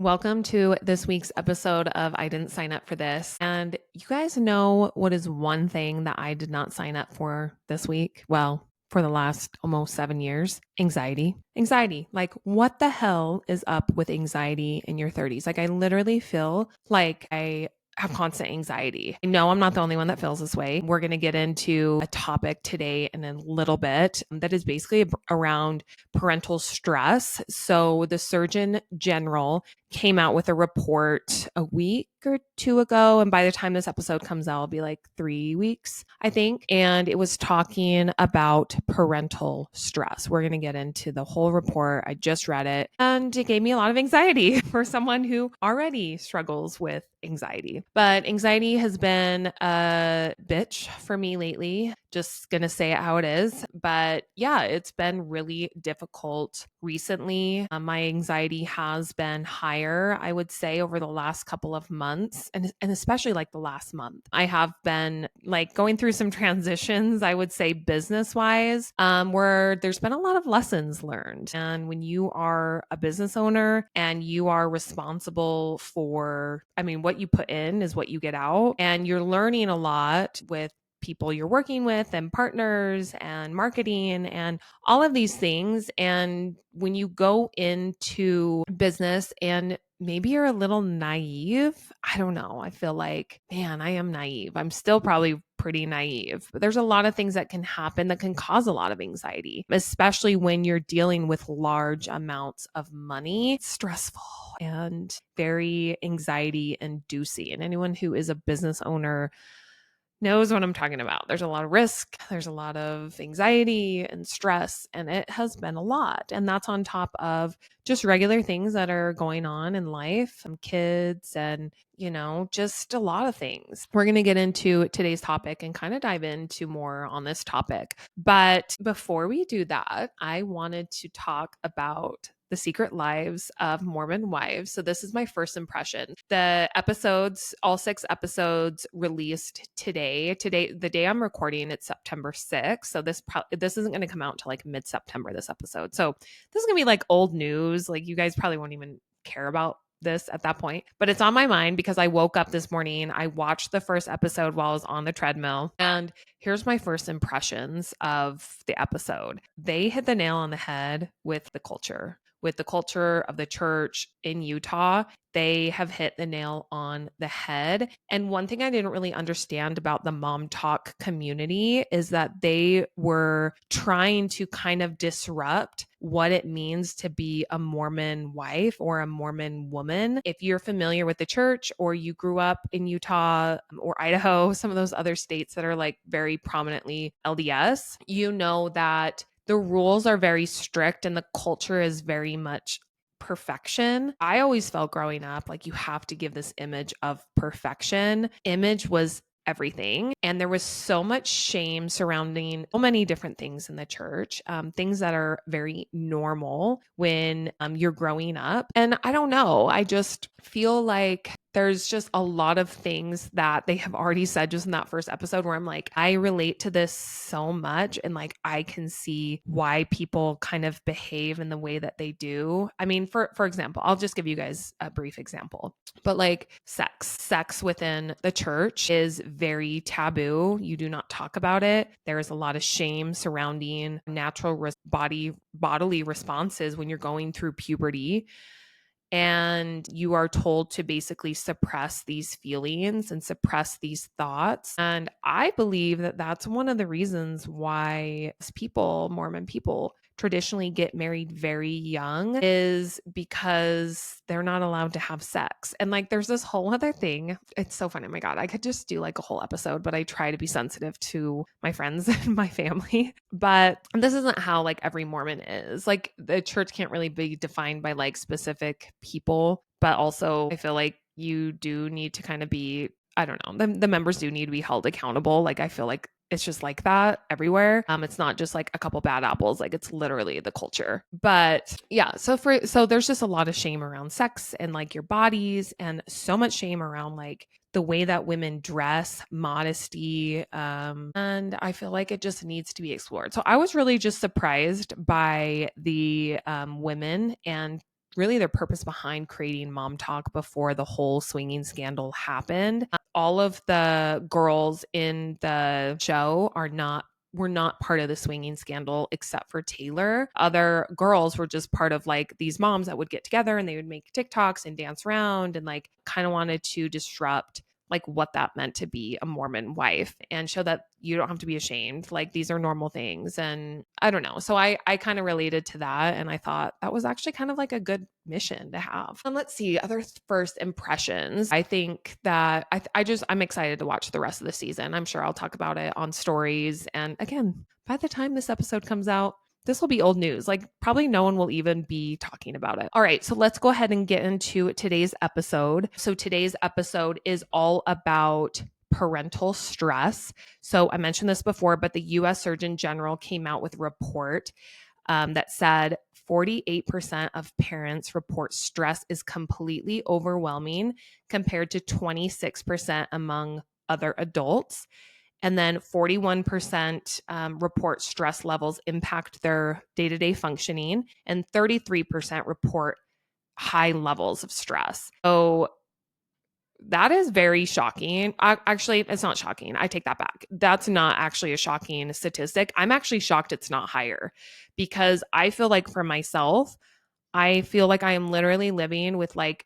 Welcome to this week's episode of I Didn't Sign Up for This. And you guys know what is one thing that I did not sign up for this week? Well, for the last almost 7 years, anxiety. Anxiety. Like, what the hell is up with anxiety in your 30s? Like, I literally feel like I have constant anxiety. I know I'm not the only one that feels this way. We're going to get into a topic today in a little bit that is basically around parental stress. So, the Surgeon General came out with a report a week or two ago. And by the time this episode comes out, it'll be like 3 weeks, I think. And it was talking about parental stress. We're going to get into the whole report. I just read it and it gave me a lot of anxiety for someone who already struggles with anxiety. But anxiety has been a bitch for me lately. Just going to say it how it is. But yeah, it's been really difficult recently. My anxiety has been higher, I would say, over the last couple of months, and especially like the last month. I have been like going through some transitions, I would say, business wise, where there's been a lot of lessons learned. And when you are a business owner and you are responsible for, what you put in is what you get out, and you're learning a lot with people you're working with and partners and marketing and all of these things. And when you go into business and maybe you're a little naive, I don't know. I feel like, man, I am naive. I'm still probably pretty naive, but there's a lot of things that can happen that can cause a lot of anxiety, especially when you're dealing with large amounts of money. It's stressful and very anxiety inducing. And anyone who is a business owner knows what I'm talking about. There's a lot of risk, there's a lot of anxiety and stress, and it has been a lot. And that's on top of just regular things that are going on in life, some kids and, just a lot of things. We're going to get into today's topic and kind of dive into more on this topic. But before we do that, I wanted to talk about the Secret Lives of Mormon Wives. So this is my first impression. The episodes, all 6 episodes released today. Today, the day I'm recording, it's September 6th. So this isn't going to come out until like mid-September, this episode. So this is going to be like old news. Like you guys probably won't even care about this at that point, but it's on my mind because I woke up this morning, I watched the first episode while I was on the treadmill, and here's my first impressions of the episode. They hit the nail on the head with the culture of the church in Utah. They have hit the nail on the head. And one thing I didn't really understand about the Mom Talk community is that they were trying to kind of disrupt what it means to be a Mormon wife or a Mormon woman. If you're familiar with the church or you grew up in Utah or Idaho, some of those other states that are like very prominently LDS, you know that the rules are very strict and the culture is very much perfection. I always felt growing up like you have to give this image of perfection. Image was everything. And there was so much shame surrounding so many different things in the church, things that are very normal when you're growing up. And I don't know, I just feel like there's just a lot of things that they have already said just in that first episode where I'm like, I relate to this so much. And like, I can see why people kind of behave in the way that they do. I mean, for example, I'll just give you guys a brief example, but like sex within the church is very taboo. You do not talk about it. There is a lot of shame surrounding natural bodily responses when you're going through puberty. And you are told to basically suppress these feelings and suppress these thoughts. And I believe that that's one of the reasons why Mormon people, traditionally get married very young is because they're not allowed to have sex. And like there's this whole other thing. It's so funny. Oh my God, I could just do like a whole episode, but I try to be sensitive to my friends and my family. But this isn't how like every Mormon is. Like the church can't really be defined by like specific people, but also I feel like you do need to kind of be, I don't know, the members do need to be held accountable. Like I feel like it's just like that everywhere. It's not just like a couple bad apples, like it's literally the culture. But yeah, so there's just a lot of shame around sex and like your bodies, and so much shame around like the way that women dress, modesty, and I feel like it just needs to be explored. So I was really just surprised by the women and really their purpose behind creating Mom Talk before the whole swinging scandal happened. All of the girls in the show were not part of the swinging scandal except for Taylor. Other girls were just part of like these moms that would get together and they would make TikToks and dance around and like kind of wanted to disrupt like what that meant to be a Mormon wife and show that you don't have to be ashamed. Like these are normal things. And I don't know. So I kind of related to that. And I thought that was actually kind of like a good mission to have. And let's see, other first impressions. I think that I'm excited to watch the rest of the season. I'm sure I'll talk about it on stories. And again, by the time this episode comes out, this will be old news. Like probably no one will even be talking about it. All right, so let's go ahead and get into today's episode. So today's episode is all about parental stress. So I mentioned this before, but the US Surgeon General came out with a report that said 48% of parents report stress is completely overwhelming compared to 26% among other adults. And then 41% report stress levels impact their day-to-day functioning, and 33% report high levels of stress. So that is very shocking. Actually, it's not shocking. I take that back. That's not actually a shocking statistic. I'm actually shocked it's not higher because I feel like for myself, I feel like I am literally living with like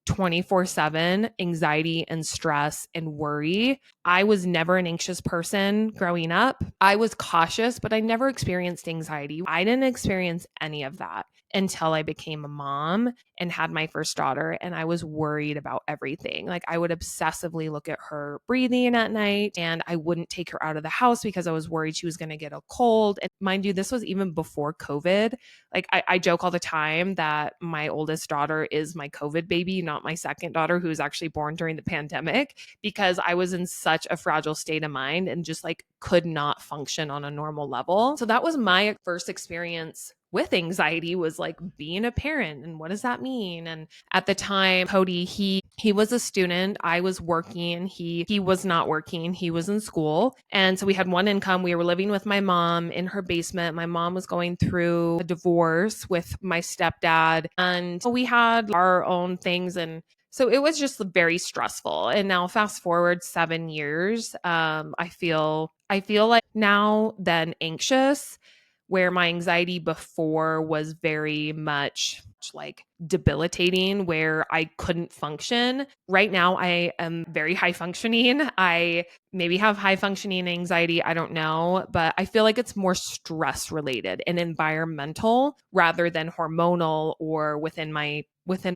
24/7 anxiety and stress and worry. I was never an anxious person growing up. I was cautious, but I never experienced anxiety. I didn't experience any of that until I became a mom and had my first daughter. And I was worried about everything. Like I would obsessively look at her breathing at night and I wouldn't take her out of the house because I was worried she was going to get a cold. And mind you, this was even before COVID. Like I joke all the time that my oldest daughter is my COVID baby, not my second daughter, who was actually born during the pandemic, because I was in such a fragile state of mind and just like could not function on a normal level. So that was my first experience with anxiety, was like being a parent and what does that mean? And at the time, Cody, he was a student. I was working. He was not working. He was in school. And so we had one income. We were living with my mom in her basement. My mom was going through a divorce with my stepdad. And so we had our own things. And so it was just very stressful. And now fast forward 7 years, I feel like now then anxious, where my anxiety before was very much like debilitating, where I couldn't function. Right now, I am very high functioning. I maybe have high functioning anxiety. I don't know, but I feel like it's more stress related and environmental rather than hormonal or within.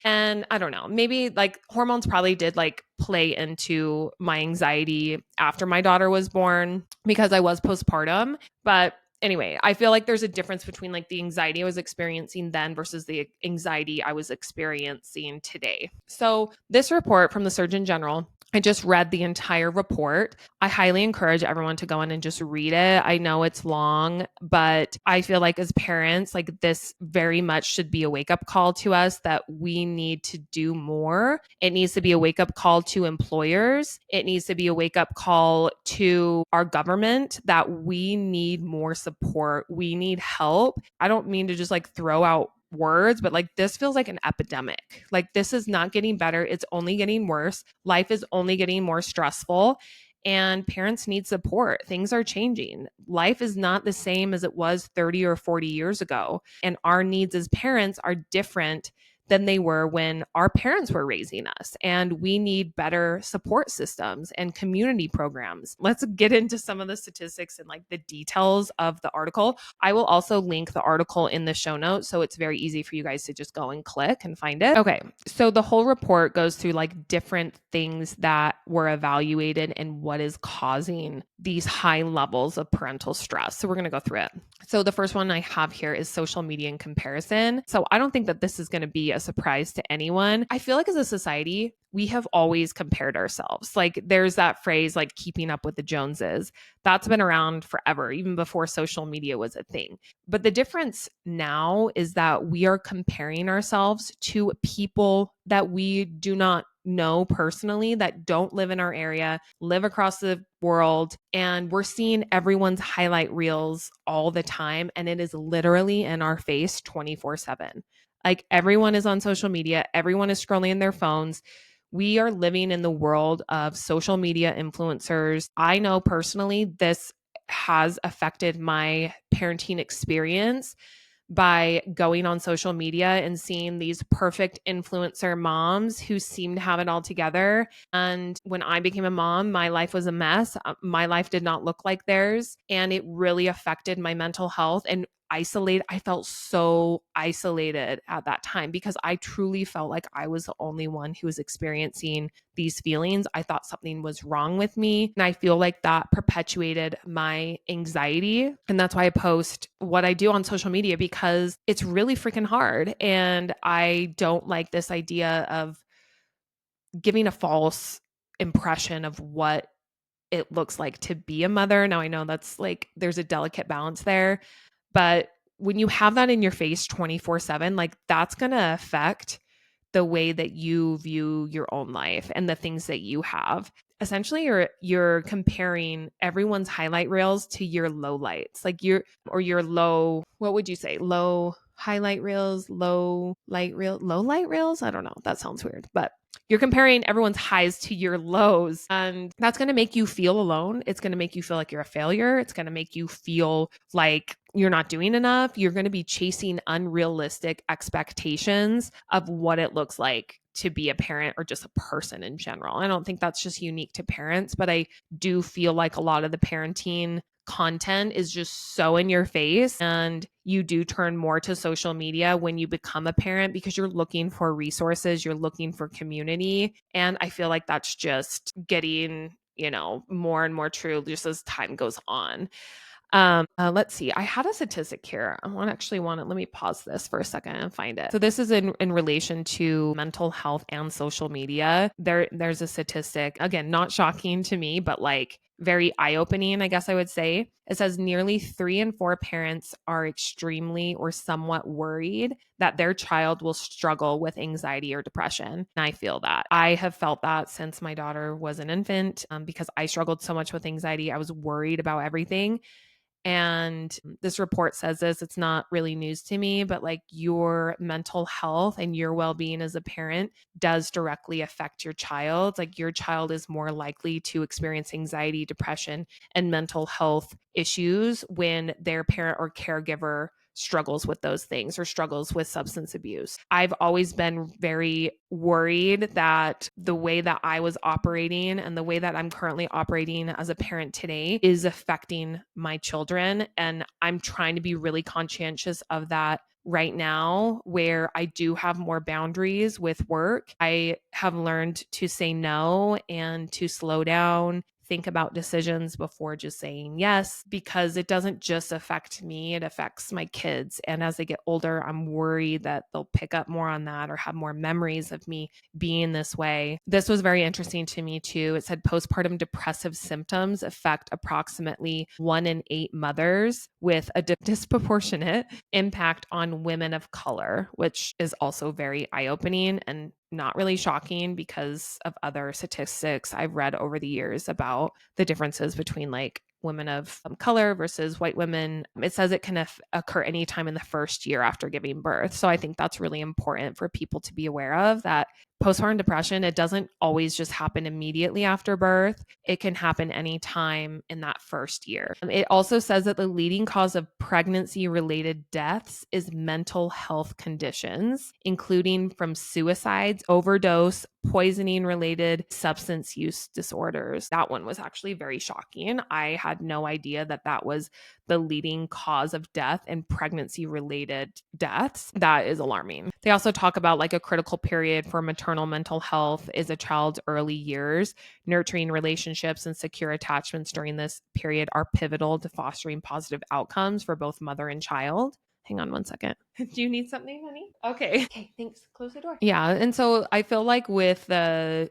And I don't know, maybe like hormones probably did like play into my anxiety after my daughter was born because I was postpartum. But anyway, I feel like there's a difference between like the anxiety I was experiencing then versus the anxiety I was experiencing today. So this report from the Surgeon General, I just read the entire report. I highly encourage everyone to go in and just read it. I know it's long, but I feel like as parents, like this very much should be a wake-up call to us that we need to do more. It needs to be a wake-up call to employers. It needs to be a wake-up call to our government that we need more support. We need help. I don't mean to just like throw out words, but like this feels like an epidemic. Like this is not getting better. It's only getting worse. Life is only getting more stressful and parents need support. Things are changing. Life is not the same as it was 30 or 40 years ago. And our needs as parents are different than they were when our parents were raising us. And we need better support systems and community programs. Let's get into some of the statistics and like the details of the article. I will also link the article in the show notes, so it's very easy for you guys to just go and click and find it. Okay, so the whole report goes through like different things that were evaluated and what is causing these high levels of parental stress. So we're going to go through it. So the first one I have here is social media and comparison. So I don't think that this is going to be a surprise to anyone. I feel like as a society, we have always compared ourselves. Like there's that phrase, like keeping up with the Joneses. That's been around forever, even before social media was a thing. But the difference now is that we are comparing ourselves to people that we do not know personally, that don't live in our area, live across the world, and we're seeing everyone's highlight reels all the time. And it is literally in our face 24/7. Like everyone is on social media, everyone is scrolling their phones. We are living in the world of social media influencers. I know personally this has affected my parenting experience by going on social media and seeing these perfect influencer moms who seem to have it all together. And when I became a mom, my life was a mess. My life did not look like theirs. And it really affected my mental health and isolated. I felt so isolated at that time because I truly felt like I was the only one who was experiencing these feelings. I thought something was wrong with me. And I feel like that perpetuated my anxiety. And that's why I post what I do on social media because it's really freaking hard. And I don't like this idea of giving a false impression of what it looks like to be a mother. Now, I know that's like there's a delicate balance there, but when you have that in your face 24/7, like that's going to affect the way that you view your own life and the things that you have. Essentially you're comparing everyone's highlight reels to your low lights. Like your low, what would you say? Low highlight reels, low light reels? I don't know. That sounds weird. But you're comparing everyone's highs to your lows, and that's going to make you feel alone. It's going to make you feel like you're a failure. It's going to make you feel like you're not doing enough. You're going to be chasing unrealistic expectations of what it looks like to be a parent or just a person in general. I don't think that's just unique to parents, but I do feel like a lot of the parenting content is just so in your face, and you do turn more to social media when you become a parent because you're looking for resources, you're looking for community. And I feel like that's just getting, more and more true just as time goes on. Let's see. I had a statistic here. Let me pause this for a second and find it. So this is in relation to mental health and social media. There's a statistic, again, not shocking to me, but like very eye-opening, I guess I would say. It says nearly 3 in 4 parents are extremely or somewhat worried that their child will struggle with anxiety or depression. And I feel that. I have felt that since my daughter was an infant, because I struggled so much with anxiety. I was worried about everything. And this report says this, it's not really news to me, but like your mental health and your well-being as a parent does directly affect your child. Like your child is more likely to experience anxiety, depression, and mental health issues when their parent or caregiver struggles with those things or struggles with substance abuse. I've always been very worried that the way that I was operating and the way that I'm currently operating as a parent today is affecting my children. And I'm trying to be really conscientious of that right now, where I do have more boundaries with work. I have learned to say no and to slow down, think about decisions before just saying yes, because it doesn't just affect me, it affects my kids. And as they get older, I'm worried that they'll pick up more on that or have more memories of me being this way. This was very interesting to me too. It said postpartum depressive symptoms affect approximately 1 in 8 mothers, with a disproportionate impact on women of color, which is also very eye-opening and not really shocking because of other statistics I've read over the years about the differences between like women of color versus white women. It says it can occur anytime in the first year after giving birth. So I think that's really important for people to be aware of, that postpartum depression, it doesn't always just happen immediately after birth. It can happen anytime in that first year. It also says that the leading cause of pregnancy-related deaths is mental health conditions, including from suicides, overdose, poisoning-related substance use disorders. That one was actually very shocking. I had no idea that that was the leading cause of death in pregnancy-related deaths. That is alarming. They also talk about like a critical period for maternal mental health is a child's early years. Nurturing relationships and secure attachments during this period are pivotal to fostering positive outcomes for both mother and child. Hang on one second. Do you need something, honey? Okay, thanks. Close the door. Yeah, and so I feel like with the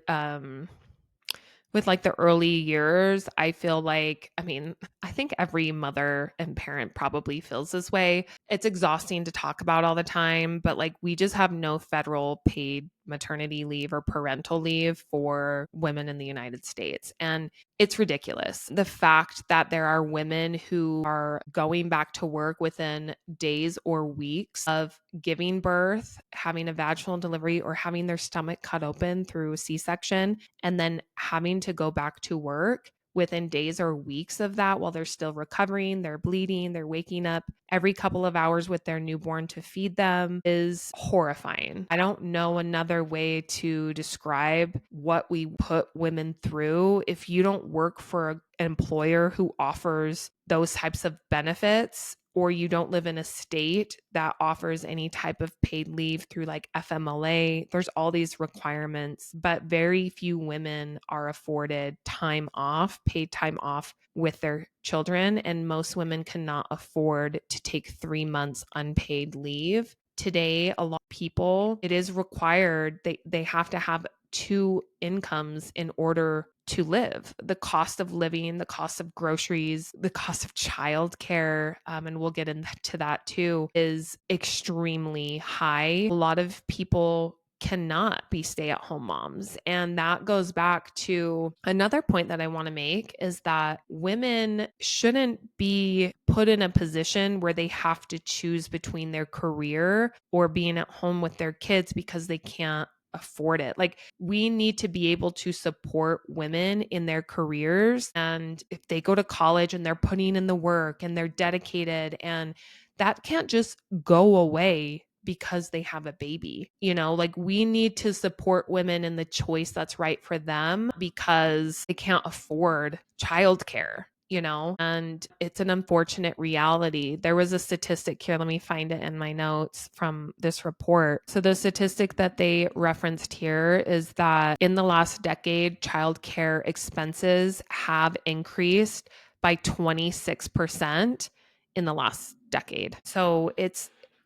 early years, I feel like, I mean, I think every mother and parent probably feels this way. It's exhausting to talk about all the time, but like we just have no federal paid maternity leave or parental leave for women in the United States. And it's ridiculous. The fact that there are women who are going back to work within days or weeks of giving birth, having a vaginal delivery, or having their stomach cut open through a C-section, and then having to go back to work within days or weeks of that while they're still recovering, they're bleeding, they're waking up every couple of hours with their newborn to feed them is horrifying. I don't know another way to describe what we put women through. If you don't work for an employer who offers those types of benefits, or you don't live in a state that offers any type of paid leave through like FMLA, there's all these requirements, but very few women are afforded time off, paid time off with their children. And most women cannot afford to take 3 months unpaid leave. Today, a lot of people, it is required, they have to have two incomes in order to live. The cost of living, the cost of groceries, the cost of childcare, and we'll get into that too, is extremely high. A lot of people cannot be stay-at-home moms. And that goes back to another point that I want to make, is that women shouldn't be put in a position where they have to choose between their career or being at home with their kids because they can't afford it. Like, we need to be able to support women in their careers. And if they go to college and they're putting in the work and they're dedicated, and that can't just go away because they have a baby. Like, we need to support women in the choice that's right for them because they can't afford childcare. And it's an unfortunate reality. There was a statistic here. Let me find it in my notes from this report. So the statistic that they referenced here is that in the last decade, childcare expenses have increased by 26% in the last decade. So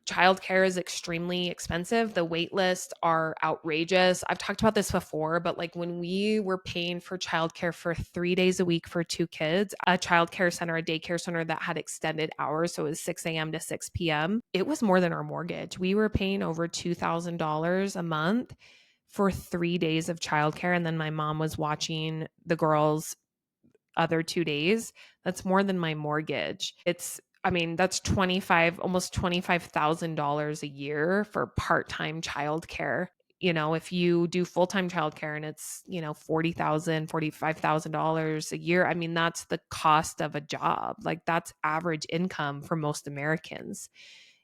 childcare is extremely expensive. The wait lists are outrageous. I've talked about this before, but like when we were paying for childcare for 3 days a week for 2 kids, a childcare center, a daycare center that had extended hours, so it was 6 a.m. to 6 p.m., it was more than our mortgage. We were paying over $2,000 a month for 3 days of childcare. And then my mom was watching the girls other 2 days. That's more than my mortgage. That's almost $25,000 a year for part-time childcare. If you do full-time childcare and it's, $40,000, $45,000 a year, that's the cost of a job. Like, that's average income for most Americans,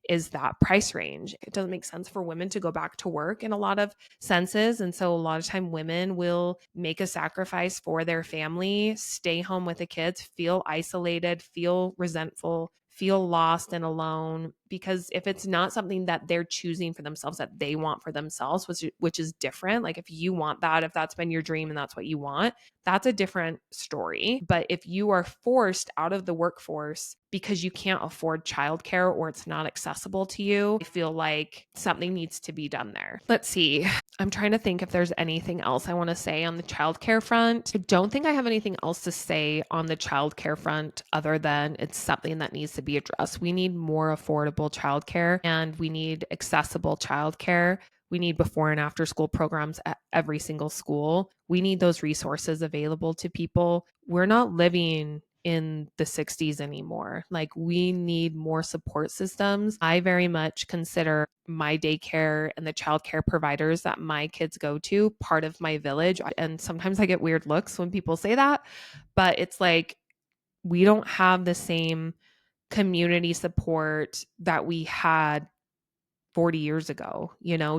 is that price range. It doesn't make sense for women to go back to work in a lot of senses. And so a lot of time women will make a sacrifice for their family, stay home with the kids, feel isolated, feel resentful, feel lost and alone, because if it's not something that they're choosing for themselves, that they want for themselves, which is different. Like, if you want that, if that's been your dream and that's what you want, that's a different story. But if you are forced out of the workforce because you can't afford childcare or it's not accessible to you, I feel like something needs to be done there. Let's see. I'm trying to think if there's anything else I want to say on the childcare front. I don't think I have anything else to say on the childcare front other than it's something that needs to be addressed. We need more affordable childcare, and we need accessible childcare. We need before and after school programs at every single school. We need those resources available to people. We're not living in the 60s anymore. Like, we need more support systems. I very much consider my daycare and the childcare providers that my kids go to part of my village. And sometimes I get weird looks when people say that, but it's like, we don't have the same community support that we had 40 years ago.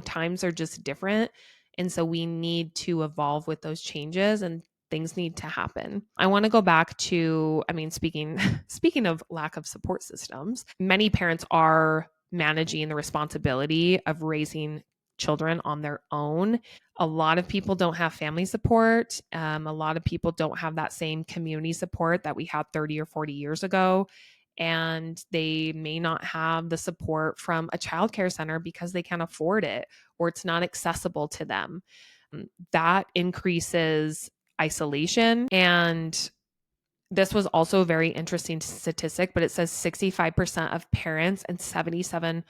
Times are just different. And so we need to evolve with those changes, and things need to happen. I want to go back to, speaking of lack of support systems, many parents are managing the responsibility of raising children on their own. A lot of people don't have family support. A lot of people don't have that same community support that we had 30 or 40 years ago. And they may not have the support from a childcare center because they can't afford it or it's not accessible to them. That increases isolation, and this was also a very interesting statistic, but it says 65% of parents and 77%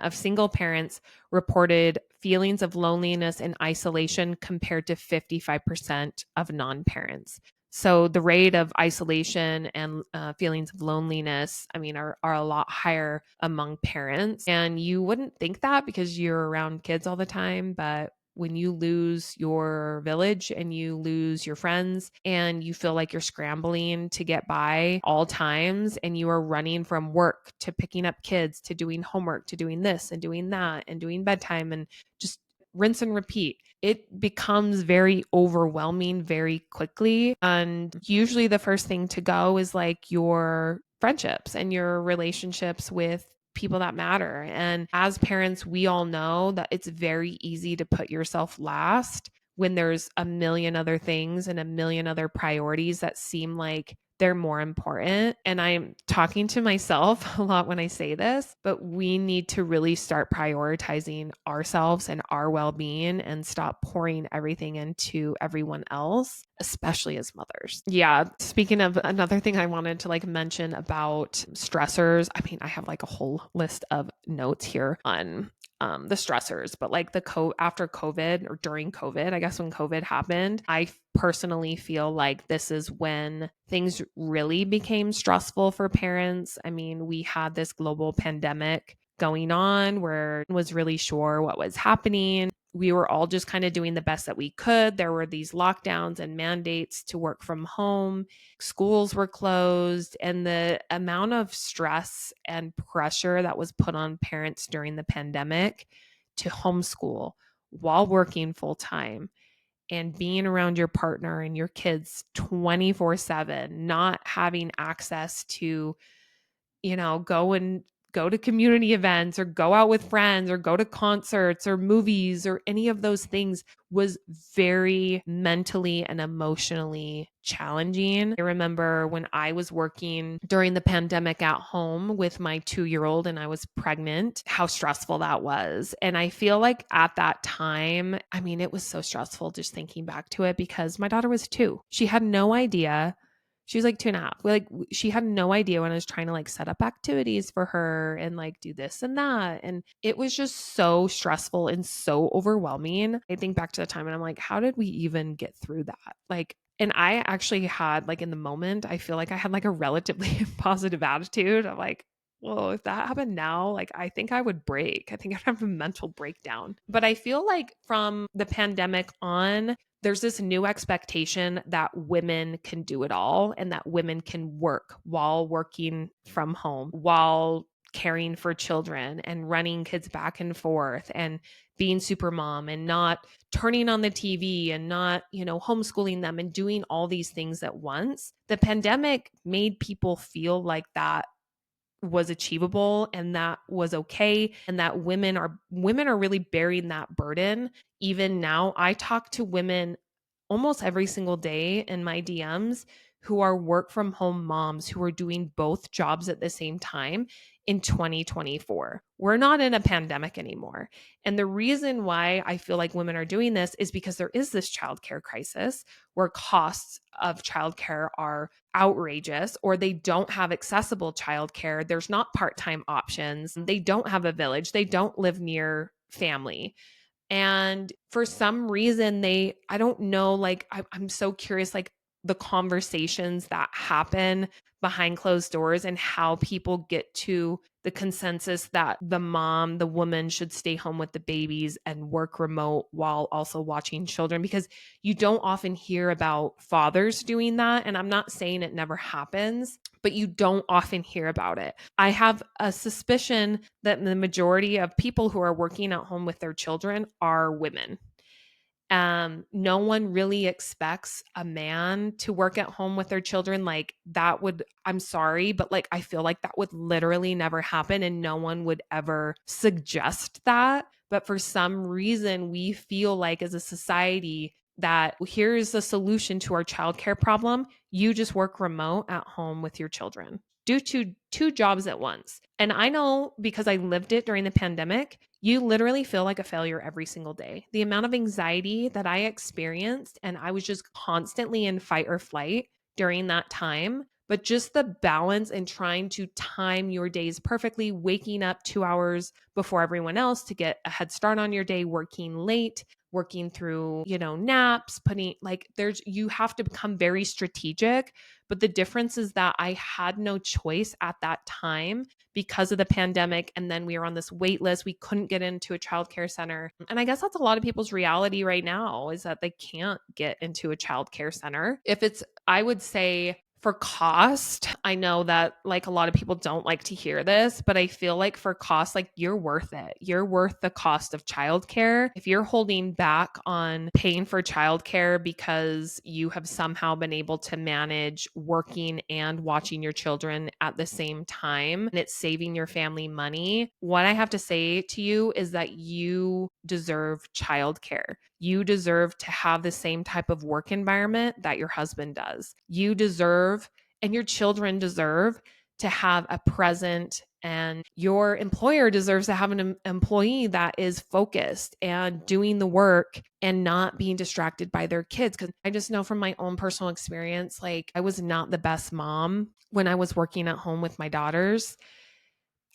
of single parents reported feelings of loneliness and isolation compared to 55% of non parents. So the rate of isolation and feelings of loneliness, I mean, are a lot higher among parents. And you wouldn't think that because you're around kids all the time, but when you lose your village and you lose your friends and you feel like you're scrambling to get by all times and you are running from work to picking up kids to doing homework to doing this and doing that and doing bedtime and just rinse and repeat, it becomes very overwhelming very quickly. And usually the first thing to go is like your friendships and your relationships with people that matter. And as parents, we all know that it's very easy to put yourself last when there's a million other things and a million other priorities that seem like they're more important. And I'm talking to myself a lot when I say this, but we need to really start prioritizing ourselves and our well being and stop pouring everything into everyone else, especially as mothers. Yeah. Speaking of, another thing I wanted to like mention about stressors, I mean, I have like a whole list of notes here on the stressors, but like after COVID or during COVID, I guess when COVID happened, I personally feel like this is when things really became stressful for parents. I mean, we had this global pandemic going on where no one was really sure what was happening. We were all just kind of doing the best that we could. There were these lockdowns and mandates to work from home. Schools were closed, and the amount of stress and pressure that was put on parents during the pandemic to homeschool while working full time and being around your partner and your kids 24/7, not having access to, go to community events or go out with friends or go to concerts or movies or any of those things was very mentally and emotionally challenging. I remember when I was working during the pandemic at home with my 2-year-old and I was pregnant, how stressful that was. And I feel like at that time, I mean, it was so stressful just thinking back to it because my daughter was 2. She had no idea. She was like 2.5. She had no idea when I was trying to like set up activities for her and like do this and that. And it was just so stressful and so overwhelming. I think back to the time and I'm like, how did we even get through that? Like, and I actually had like in the moment, I feel like I had like a relatively positive attitude. I'm like, well, if that happened now, like I think I would break. I think I'd have a mental breakdown. But I feel like from the pandemic on, there's this new expectation that women can do it all and that women can work while working from home, while caring for children and running kids back and forth and being super mom and not turning on the TV and not, homeschooling them and doing all these things at once. The pandemic made people feel like that was achievable and that was okay and that women are really bearing that burden. Even now, I talk to women almost every single day in my DMs who are work from home moms who are doing both jobs at the same time in 2024. We're not in a pandemic anymore. And the reason why I feel like women are doing this is because there is this childcare crisis where costs of childcare are outrageous or they don't have accessible childcare. There's not part-time options. They don't have a village. They don't live near family. And for some reason, I don't know, like, I'm so curious, like, the conversations that happen behind closed doors and how people get to the consensus that the woman should stay home with the babies and work remote while also watching children, because you don't often hear about fathers doing that. And I'm not saying it never happens, but you don't often hear about it. I have a suspicion that the majority of people who are working at home with their children are women. No one really expects a man to work at home with their children. Like that would, I'm sorry, but like I feel like that would literally never happen and no one would ever suggest that. But for some reason, we feel like as a society that here's the solution to our childcare problem. You just work remote at home with your children. Do two jobs at once. And I know because I lived it during the pandemic, you literally feel like a failure every single day. The amount of anxiety that I experienced, and I was just constantly in fight or flight during that time. But just the balance and trying to time your days perfectly, waking up 2 hours before everyone else to get a head start on your day, working late, working through, naps, you have to become very strategic. But the difference is that I had no choice at that time because of the pandemic. And then we were on this wait list. We couldn't get into a childcare center. And I guess that's a lot of people's reality right now, is that they can't get into a childcare center. I would say, for cost, I know that like a lot of people don't like to hear this, but I feel like for cost, like you're worth it. You're worth the cost of childcare. If you're holding back on paying for childcare because you have somehow been able to manage working and watching your children at the same time, and it's saving your family money, what I have to say to you is that you deserve childcare. You deserve to have the same type of work environment that your husband does. You deserve, and your children deserve, to have a present, and your employer deserves to have an employee that is focused and doing the work and not being distracted by their kids. Because I just know from my own personal experience, like I was not the best mom when I was working at home with my daughters.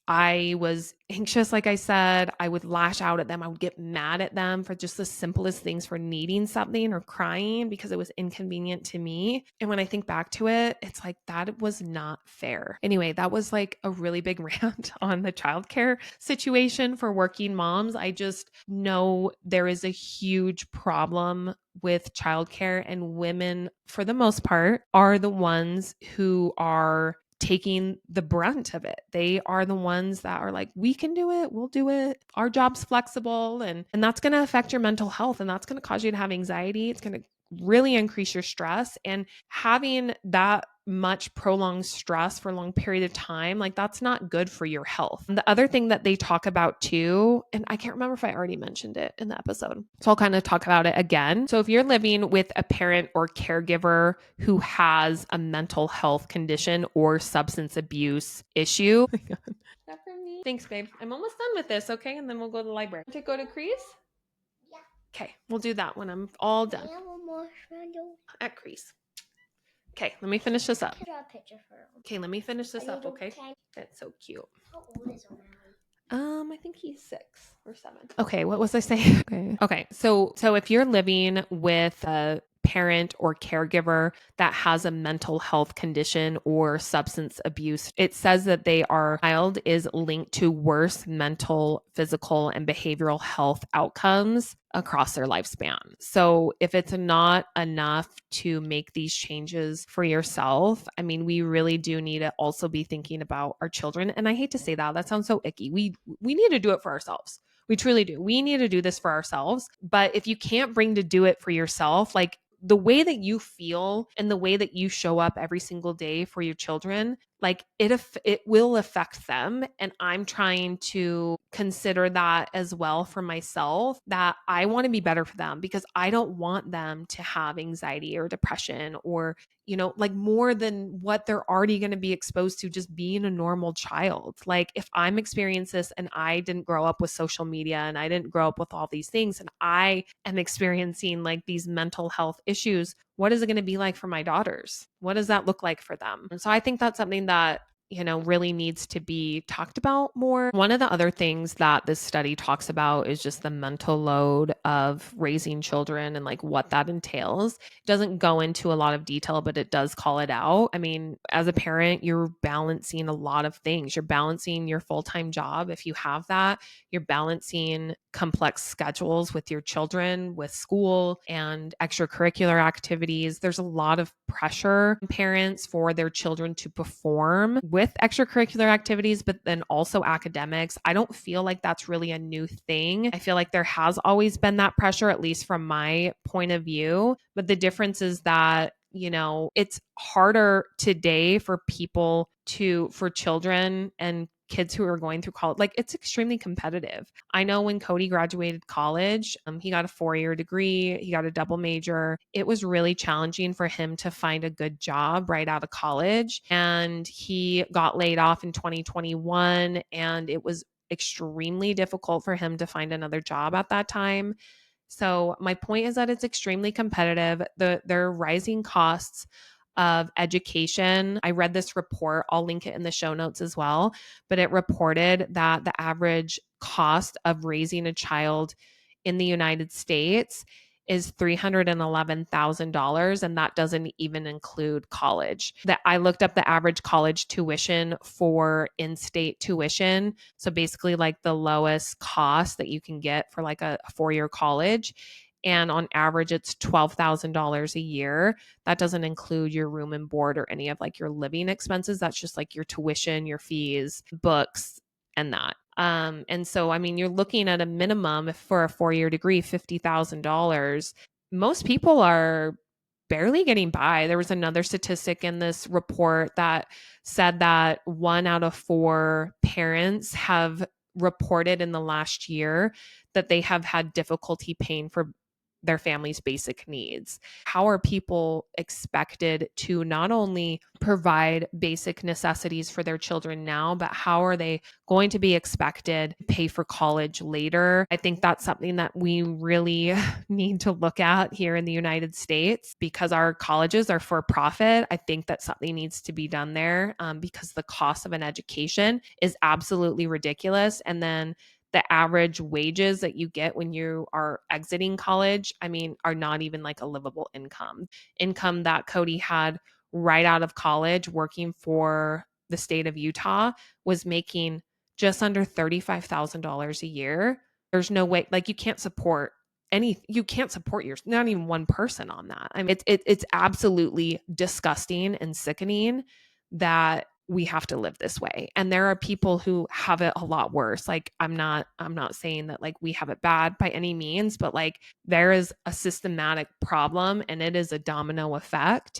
I was anxious, like I said. I would lash out at them. I would get mad at them for just the simplest things, for needing something or crying because it was inconvenient to me. And when I think back to it, it's like that was not fair. Anyway, that was like a really big rant on the childcare situation for working moms. I just know there is a huge problem with childcare, and women, for the most part, are the ones who are taking the brunt of it. They are the ones that are like, we can do it, we'll do it, our job's flexible, and that's going to affect your mental health, and that's going to cause you to have anxiety. It's going to really increase your stress, and having that much prolonged stress for a long period of time, like that's not good for your health. And the other thing that they talk about too, and I can't remember if I already mentioned it in the episode, so I'll kind of talk about it again. So if you're living with a parent or caregiver who has a mental health condition or substance abuse issue, that from me. Thanks, babe. I'm almost done with this, okay? And then we'll go to the library. To go to Crease? Yeah. Okay, we'll do that when I'm all done. At Crease. Okay, let me finish this up. Draw a picture for him. Okay, let me finish this up, okay? That's so cute. How old is O'Malley? I think he's 6 or 7. Okay, what was I saying? Okay. So if you're living with a parent or caregiver that has a mental health condition or substance abuse, it says that child is linked to worse mental, physical, and behavioral health outcomes across their lifespan. So if it's not enough to make these changes for yourself, I mean, we really do need to also be thinking about our children. And I hate to say that sounds so icky. We need to do it for ourselves. We truly do. We need to do this for ourselves. But if you can't bring to do it for yourself, like the way that you feel and the way that you show up every single day for your children, like it will affect them. And I'm trying to consider that as well for myself, that I want to be better for them, because I don't want them to have anxiety or depression or, like more than what they're already going to be exposed to just being a normal child. Like if I'm experiencing this and I didn't grow up with social media and I didn't grow up with all these things, and I am experiencing like these mental health issues, what is it going to be like for my daughters? What does that look like for them? And so I think that's something that really needs to be talked about more. One of the other things that this study talks about is just the mental load of raising children and like what that entails. It doesn't go into a lot of detail, but it does call it out. I mean, as a parent, you're balancing a lot of things. You're balancing your full-time job, if you have that. You're balancing complex schedules with your children, with school and extracurricular activities. There's a lot of pressure on parents for their children to perform with extracurricular activities, but then also academics. I don't feel like that's really a new thing. I feel like there has always been that pressure, at least from my point of view. But the difference is that it's harder today for children and kids who are going through college. Like it's extremely competitive. I know when Cody graduated college, he got a 4-year degree, he got a double major. It was really challenging for him to find a good job right out of college. And he got laid off in 2021, and it was extremely difficult for him to find another job at that time. So my point is that it's extremely competitive. There are rising costs of education. I read this report, I'll link it in the show notes as well, but it reported that the average cost of raising a child in the United States is $311,000, and that doesn't even include college. That I looked up the average college tuition for in-state tuition, so basically like the lowest cost that you can get for like a 4-year college, and on average it's $12,000 a year. That doesn't include your room and board or any of like your living expenses. That's just like your tuition, your fees, books, and that. And so, I mean, you're looking at a minimum for a 4-year degree, $50,000. Most people are barely getting by. There was another statistic in this report that said that 1 out of 4 parents have reported in the last year that they have had difficulty paying for their family's basic needs. How are people expected to not only provide basic necessities for their children now, but how are they going to be expected to pay for college later? I think that's something that we really need to look at here in the United States because our colleges are for profit. I think that something needs to be done there because the cost of an education is absolutely ridiculous. And then the average wages that you get when you are exiting college, I mean, are not even like a livable income. Income that Cody had right out of college working for the state of Utah was making just under $35,000 a year. There's no way, like you can't support your, not even one person on that. I mean, it's absolutely disgusting and sickening that we have to live this way. And there are people who have it a lot worse. Like I'm not saying that like we have it bad by any means, but like there is a systematic problem and it is a domino effect.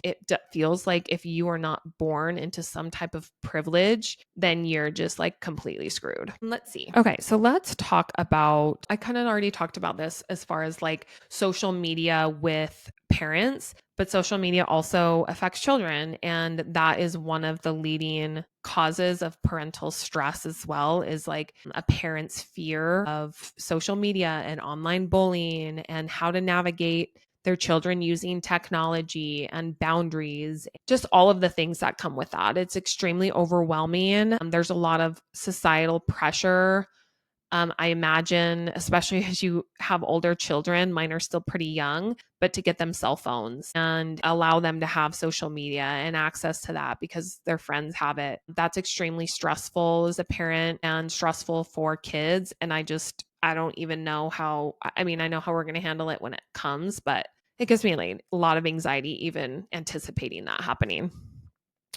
Feels like if you are not born into some type of privilege, then you're just like completely screwed. Let's see. Okay, so let's talk about, I kind of already talked about this as far as like social media with parents, but social media also affects children. And that is one of the leading causes of parental stress as well, is like a parent's fear of social media and online bullying and how to navigate their children using technology and boundaries, just all of the things that come with that. It's extremely overwhelming. There's a lot of societal pressure. I imagine, especially as you have older children, mine are still pretty young, but to get them cell phones and allow them to have social media and access to that because their friends have it. That's extremely stressful as a parent and stressful for kids. And I don't even know how, I mean, I know how we're going to handle it when it comes, but it gives me like a lot of anxiety even anticipating that happening.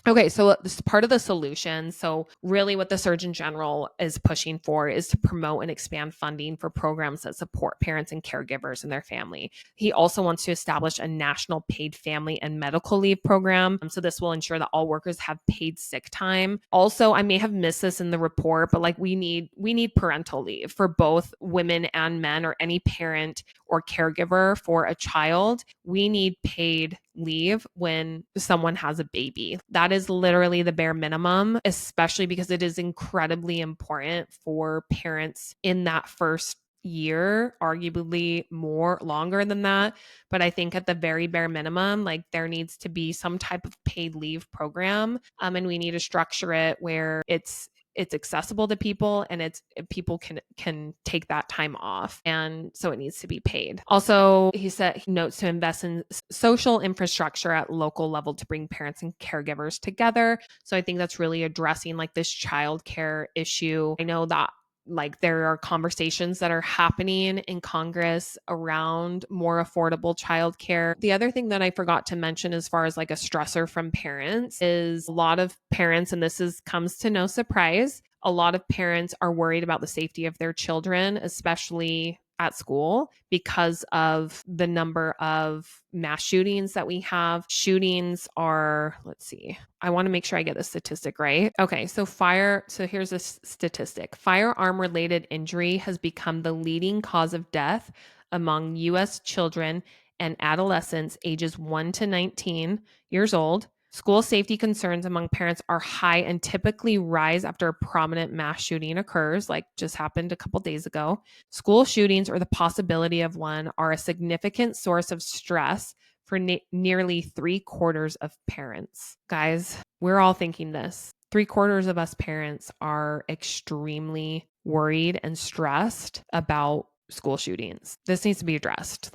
Okay, so this is part of the solution. So really what the Surgeon General is pushing for is to promote and expand funding for programs that support parents and caregivers and their family. He also wants to establish a national paid family and medical leave program. So this will ensure that all workers have paid sick time. Also, I may have missed this in the report, but like we need parental leave for both women and men or any parent or caregiver for a child. We need paid leave when someone has a baby. That is literally the bare minimum, especially because it is incredibly important for parents in that first year, arguably more longer than that. But I think at the very bare minimum, like there needs to be some type of paid leave program. And we need to structure it where it's accessible to people and people can take that time off, and so it needs to be paid. Also, he notes to invest in social infrastructure at local level to bring parents and caregivers together. So I think that's really addressing like this childcare issue. I know that like there are conversations that are happening in Congress around more affordable childcare. The other thing that I forgot to mention as far as like a stressor from parents is a lot of parents, and comes to no surprise, a lot of parents are worried about the safety of their children, especially at school, because of the number of mass shootings that we have. Shootings are, let's see, I want to make sure I get the statistic right. Okay, so here's a statistic. Firearm related injury has become the leading cause of death among US children and adolescents ages 1 to 19 years old. School safety concerns among parents are high and typically rise after a prominent mass shooting occurs, like just happened a couple days ago. School shootings or the possibility of one are a significant source of stress for nearly 3/4 of parents. Guys, we're all thinking this. 3/4 of us parents are extremely worried and stressed about school shootings. This needs to be addressed.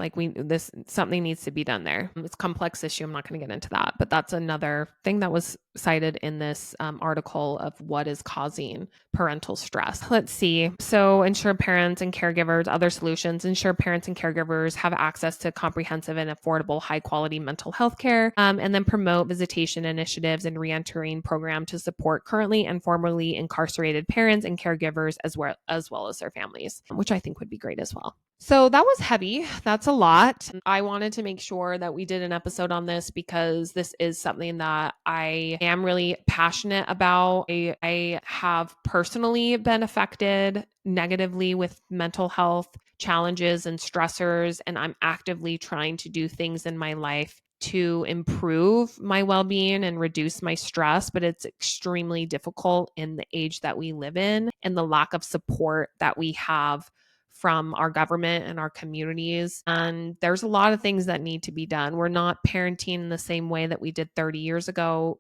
Something needs to be done there. It's a complex issue. I'm not going to get into that, but that's another thing that was cited in this article of what is causing parental stress. Let's see. So ensure parents and caregivers, other solutions, ensure parents and caregivers have access to comprehensive and affordable high quality mental health care, and then promote visitation initiatives and reentering program to support currently and formerly incarcerated parents and caregivers as well as their families, which I think would be great as well. So that was heavy. That's a lot. I wanted to make sure that we did an episode on this because this is something that I am really passionate about. I have personally been affected negatively with mental health challenges and stressors, and I'm actively trying to do things in my life to improve my well-being and reduce my stress, but it's extremely difficult in the age that we live in and the lack of support that we have from our government and our communities. And there's a lot of things that need to be done. We're not parenting in the same way that we did 30 years ago.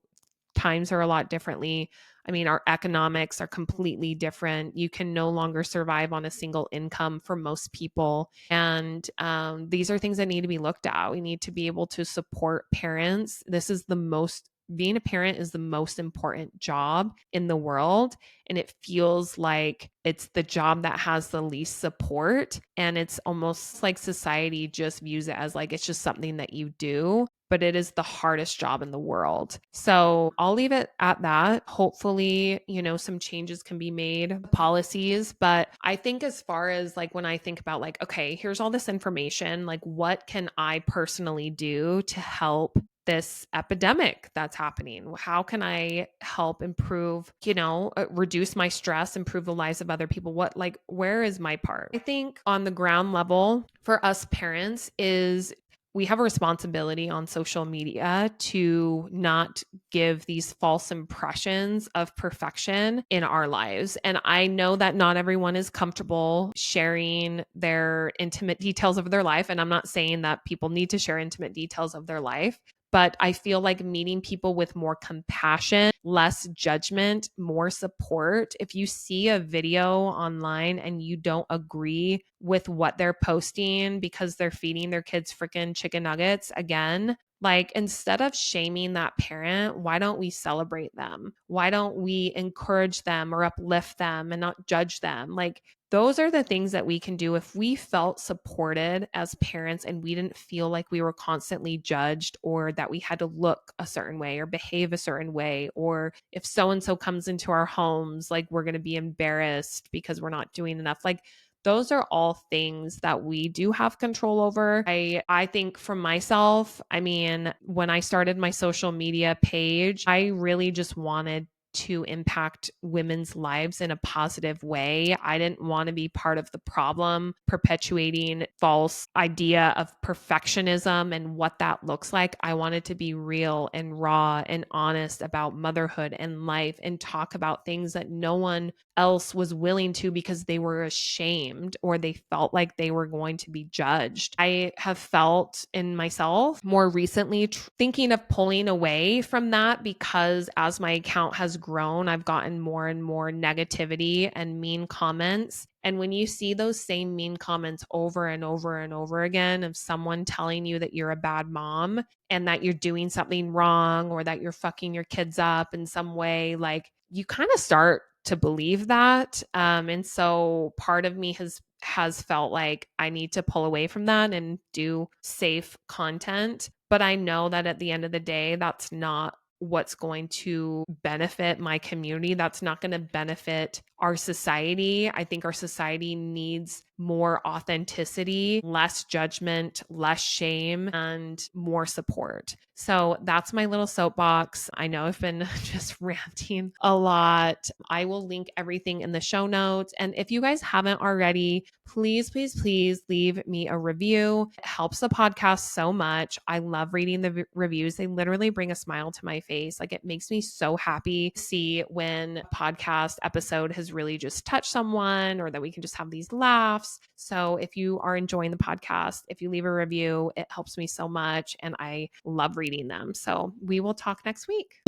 Times are a lot differently. I mean, our economics are completely different. You can no longer survive on a single income for most people. And these are things that need to be looked at. We need to be able to support parents. Being a parent is the most important job in the world. And it feels like it's the job that has the least support. And it's almost like society just views it as like, it's just something that you do, but it is the hardest job in the world. So I'll leave it at that. Hopefully, some changes can be made, policies. But I think as far as like, when I think about like, okay, here's all this information, like what can I personally do to help this epidemic that's happening? How can I help improve, reduce my stress, improve the lives of other people? Where is my part? I think on the ground level for us parents is we have a responsibility on social media to not give these false impressions of perfection in our lives. And I know that not everyone is comfortable sharing their intimate details of their life. And I'm not saying that people need to share intimate details of their life, but I feel like meeting people with more compassion, less judgment, more support. If you see a video online and you don't agree with what they're posting because they're feeding their kids freaking chicken nuggets again, like instead of shaming that parent, why don't we celebrate them? Why don't we encourage them or uplift them and not judge them? Like those are the things that we can do if we felt supported as parents and we didn't feel like we were constantly judged or that we had to look a certain way or behave a certain way. Or if so-and-so comes into our homes, like we're going to be embarrassed because we're not doing enough. Like those are all things that we do have control over. I think for myself, I mean, when I started my social media page, I really just wanted to impact women's lives in a positive way. I didn't want to be part of the problem, perpetuating false idea of perfectionism and what that looks like. I wanted to be real and raw and honest about motherhood and life and talk about things that no one else was willing to because they were ashamed or they felt like they were going to be judged. I have felt in myself more recently thinking of pulling away from that because as my account has grown, I've gotten more and more negativity and mean comments. And when you see those same mean comments over and over and over again of someone telling you that you're a bad mom and that you're doing something wrong or that you're fucking your kids up in some way, like you kind of start to believe that. And so part of me has felt like I need to pull away from that and do safe content. But I know that at the end of the day, that's not what's going to benefit my community. That's not going to benefit our society. I think our society needs more authenticity, less judgment, less shame, and more support. So that's my little soapbox. I know I've been just ranting a lot. I will link everything in the show notes. And if you guys haven't already, please, please, please leave me a review. It helps the podcast so much. I love reading the reviews. They literally bring a smile to my face. Like it makes me so happy to see when a podcast episode has stories really just touch someone or that we can just have these laughs. So if you are enjoying the podcast, if you leave a review, it helps me so much and I love reading them. So we will talk next week.